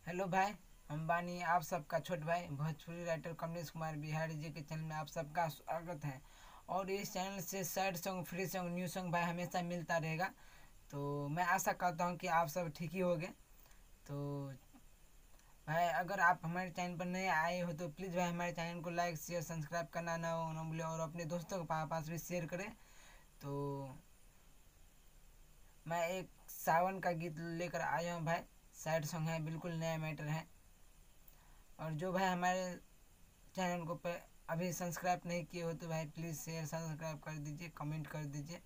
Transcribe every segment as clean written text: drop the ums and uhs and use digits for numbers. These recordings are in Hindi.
हेलो भाई, हम बानी आप सबका छोट भाई भोजपुरी राइटर कमलेश कुमार बिहारी जी के चैनल में आप सबका स्वागत है। और इस चैनल से sad song, free song, new song भाई हमेशा मिलता रहेगा। तो मैं आशा करता हूँ कि आप सब ठीक ही होंगे। तो भाई अगर आप हमारे चैनल पर नए आए हो तो प्लीज़ भाई हमारे चैनल को लाइक शेयर सब्सक्राइब करना ना भूलें और अपने दोस्तों के पास भी शेयर करें। तो मैं एक सावन का गीत लेकर आया हूँ भाई। सैड सॉन्ग है, बिल्कुल नया मैटर है। और जो भाई हमारे चैनल को अभी सब्सक्राइब नहीं किए हो तो भाई प्लीज़ शेयर सब्सक्राइब कर दीजिए, कमेंट कर दीजिए।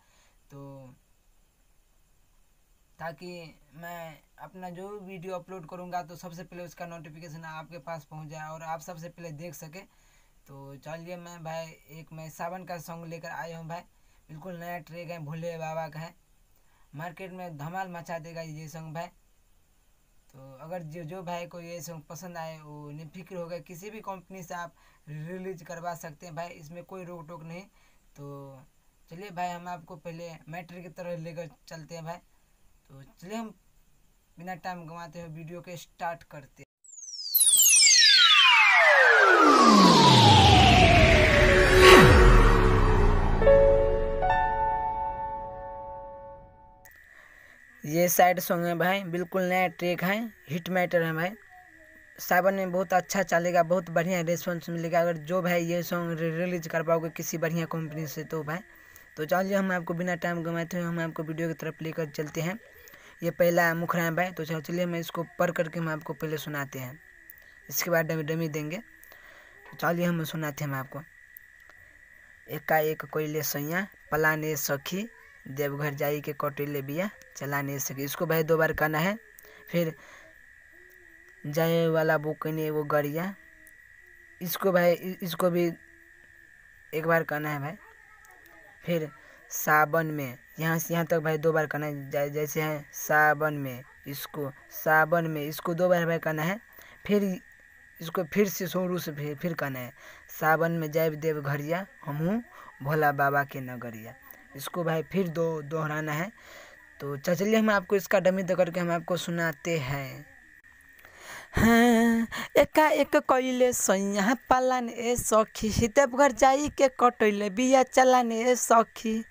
तो ताकि मैं अपना जो भी वीडियो अपलोड करूँगा तो सबसे पहले उसका नोटिफिकेशन आपके पास पहुँच जाए और आप सबसे पहले देख सके। तो चलिए मैं सावन का सॉन्ग लेकर आया हूँ भाई। बिल्कुल नया ट्रैक है, भोले बाबा का है। मार्केट में धमाल मचा देगा ये सॉन्ग भाई। तो अगर जो भाई को ये सॉन्ग पसंद आए वो निफिक्र हो गया, किसी भी कंपनी से आप रिलीज करवा सकते हैं भाई, इसमें कोई रोक टोक नहीं। तो चलिए भाई हम आपको पहले मैटर की तरह लेकर चलते हैं भाई। तो चलिए हम बिना टाइम गंवाते हुए वीडियो के स्टार्ट करते हैं। ये सैड सॉन्ग है भाई, बिल्कुल नया ट्रैक है, हिट मैटर है भाई। सावन में बहुत अच्छा चलेगा, बहुत बढ़िया रिस्पॉन्स मिलेगा अगर जो भाई ये सॉन्ग रिलीज कर पाओगे किसी बढ़िया कंपनी से तो भाई। तो चलिए हम आपको बिना टाइम गंवाते हुए हम आपको वीडियो की तरफ लेकर चलते हैं। ये पहला मुखरा है भाई। तो चलिए मैं इसको पढ़ करके हम आपको पहले सुनाते हैं, इसके बाद डमी देंगे। तो चलिए हम सुनाते हैं हम आपको। एकाएक कोइले सैया पलाने सखी, देवघर जाई के कटेले बिया चलाने सखी। इसको भाई 2 बार करना है। फिर जाए वाला बुकने वो गरिया, इसको भाई इसको भी 1 बार करना है भाई। फिर सावन में, यहाँ से यहाँ तक भाई 2 बार करना है। जैसे है सावन में, इसको 2 बार भाई करना है। फिर इसको फिर से शुरू से फिर करना है। सावन में जय देव घरिया हमहूँ भोला बाबा के नगरिया। इसको भाई फिर दोहराना है। तो चलिए हम आपको इसका डमी दे करके हम आपको सुनाते हैं। हाँ, एकाएक कइले सैया पालान ए सखी, देवघर जाई के कटैले बिया चलान ए सखी।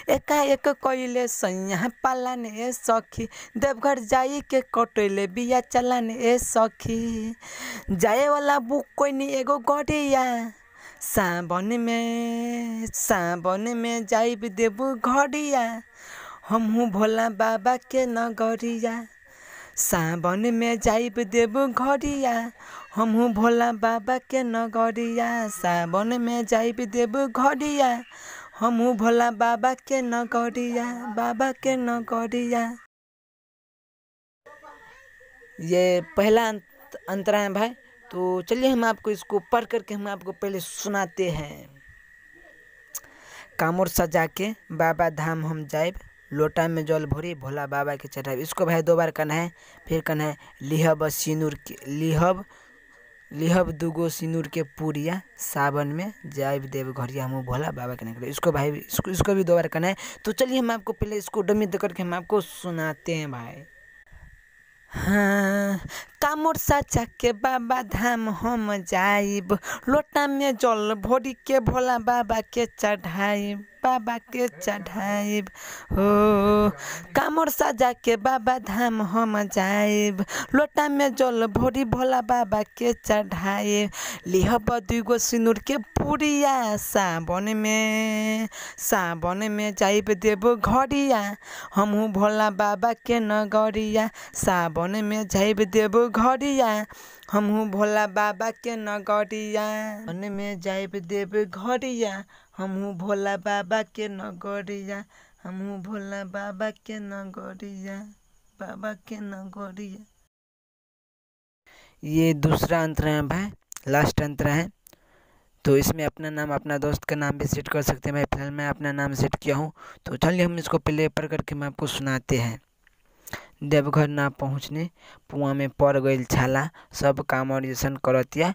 एकाएक कइले सैया पालान ए सखी, देवघर जाई के कटैले बिया चलान ए सखी। जाए वाला बुक कोई नहीं एगो गड़िया, सावन में जाइब देबू घड़िया हमहूँ भोला बाबा के नगरिया। सावन में जाइब देबू घड़िया हमहूँ भोला बाबा के नगरिया। सावन में जाइब देबू घड़िया हमहूँ भोला बाबा के नगरिया। ये पहला अंतरा है भाई। तो चलिए हम आपको इसको पढ़ करके हम आपको पहले सुनाते हैं। कामोर सजा के बाबा धाम हम जाइब, लोटा में जल भरी भोला बाबा के चढ़ाइब। इसको भाई 2 बार करना है। फिर करना है लिहब दुगो सिनूर के पूरिया, सावन में जाइब देव घरिया हमहूँ भोला बाबा के नगरिया। इसको भाई इसको भी 2 बार करना है। तो चलिए हम आपको पहले इसको डमी दे करके हम आपको सुनाते हैं भाई। हाँ, कामोर साचा के बाबा धाम हम जाइब, लोटा में जल भरी के भोला बाबा के चढ़ाइब हो। कामोर साजा के बाबा धाम हम जाइब, लोटा में जल भरी भोला बाबा के चढ़ाइब। लिहब 2 गो सिनूर के पूरिया, सावन में जाइब देबो घड़िया हमहूँ भोला बाबा के नगरिया। सावन में जाइब देबो घड़िया हमहूँ भोला बाबा के नगरिया। सावन में जाइब देबो घड़िया हमहूँ भोला बाबा के नगरिया, हमहूँ भोला बाबा के नगरिया। ये दूसरा अंतरा है भाई, लास्ट अंतरा है। तो इसमें अपना नाम, अपना दोस्त का नाम भी सेट कर सकते हैं भाई। फिलहाल मैं अपना नाम सेट किया हूँ। तो चलिए हम इसको पहले पढ़ करके मैं आपको सुनाते हैं। देवघर ना पहुँचने पुआ में पड़ गई छाला, सब काम और जैसन करतिया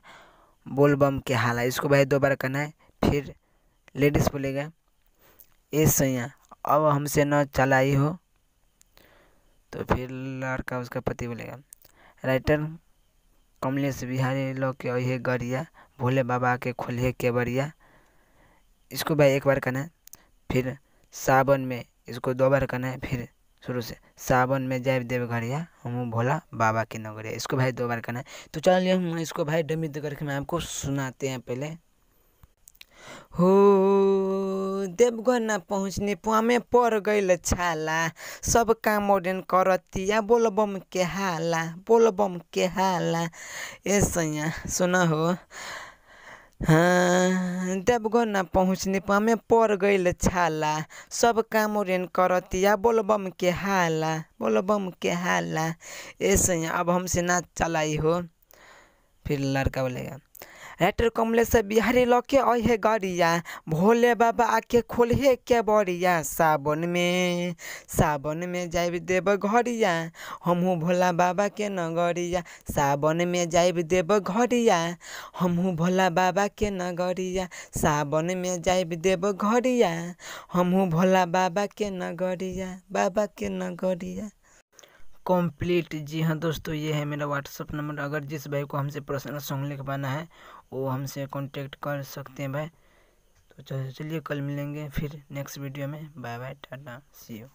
बोलबम के हाला। इसको भाई 2 बार करना है। फिर लेडीज़ बोलेगा ए सैया अब हमसे न चलाई हो, तो फिर लड़का उसका पति बोलेगा राइटर कमलेश बिहारी लोग के ये गरिया भोले बाबा के खोलिए केवड़िया। इसको भाई एक बार करना है, फिर सावन में इसको 2 बार करना है, फिर शुरू से सावन में जय देव घड़िया हम भोला बाबा की नगरिया। इसको भाई 2 बार करना है। तो चलिए हम इसको भाई डमी करके मैं आपको सुनाते हैं। पहले हो देवघर ना पहुँचने पुआ में पड़ गईल छाला, सब काम मॉडर्न करतिया बोल बम के हाला, बोल बम के हाला। ए सैया सुना हो, हाँ देवघर ना पहुँचने पुआ में पड़ गईल छाला, सब काम मॉडर्न करतिया बोल बम के हाला, बोल बम के हाला। ए सैया अब हमसे ना चलाई हो। फिर लड़का बोलेगा राइटर कमलेश बिहारी लौके अहे गरिया भोले बाबा आके खोलिए के बड़िया। सावन में जाइब देव घड़िया हमहू भोला बाबा के नगरिया। सावन में जाइब देव घड़िया हमहू भोला बाबा के नगरिया। सावन में जाइब देव घड़िया हमहू भोला बाबा के नगरिया, बाबा के नगरिया। कंप्लीट। जी हाँ दोस्तों, ये है मेरा व्हाट्सअप नंबर। अगर जिस भाई को हमसे पर्सनल सॉन्ग लिखवाना है वो हमसे कांटेक्ट कर सकते हैं भाई। तो चलिए कल मिलेंगे फिर नेक्स्ट वीडियो में। Bye bye, tata, see you.